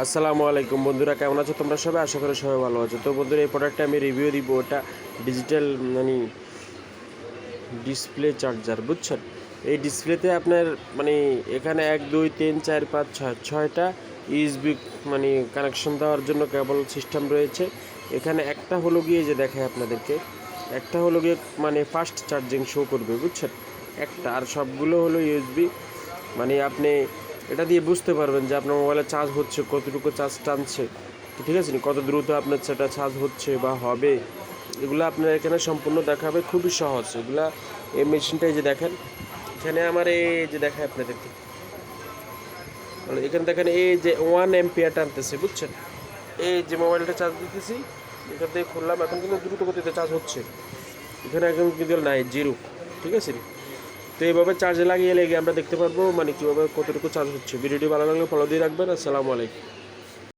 আসসালামু আলাইকুম বন্ধুরা, কেমন আছো তোমরা সবাই? আশা করি সবাই ভালো আছো। তো বন্ধুরা, এই প্রোডাক্টটা আমি রিভিউ দিব। এটা ডিজিটাল মানে ডিসপ্লে চার্জার, বুঝছেন? এই ডিসপ্লেতে আপনার মানে এখানে 1 2 3 4 5 6 ছয়টা ইউএসবি মানে কানেকশন দেওয়ার জন্য কেবল সিস্টেম রয়েছে। এখানে একটা হলো গিয়ে যে দেখায় আপনাদেরকে, একটা হলো গিয়ে মানে ফাস্ট চার্জিং শো করবে, বুঝছেন? একটা, আর সবগুলো হলো ইউএসবি। মানে আপনি এটা দিয়ে বুঝতে পারবেন যে আপনার মোবাইলে চার্জ হচ্ছে, কতটুকু চার্জ টানছে, ঠিক আছে নি, কত দ্রুত আপনার সেটা চার্জ হচ্ছে বা হবে, এগুলো আপনার এখানে সম্পূর্ণ দেখাবে। খুবই সহজ এগুলা। এই মেশিনটাই যে দেখেন, এখানে আমার এই যে দেখায় আপনাদেরকে, মানে এখানে দেখেন এই যে 1 অ্যাম্পিয়ার টানতেছে, বুঝছেন? এই যে মোবাইলটা চার্জ দিতেছি, এখান থেকে খুললাম, এখন কিন্তু দ্রুত গতিতে চার্জ হচ্ছে। এখানে একদম কিন্তু নাই, জিরো, ঠিক আছে নি। তো এইভাবে চার্জে লাগিয়ে লেগে আমরা দেখতে পারবো মানে কীভাবে কতটুকু চার্জ হচ্ছে। ভিডিওটি ভালো লাগলে ফলো দিয়ে রাখবেন। আসসালামু আলাইকুম।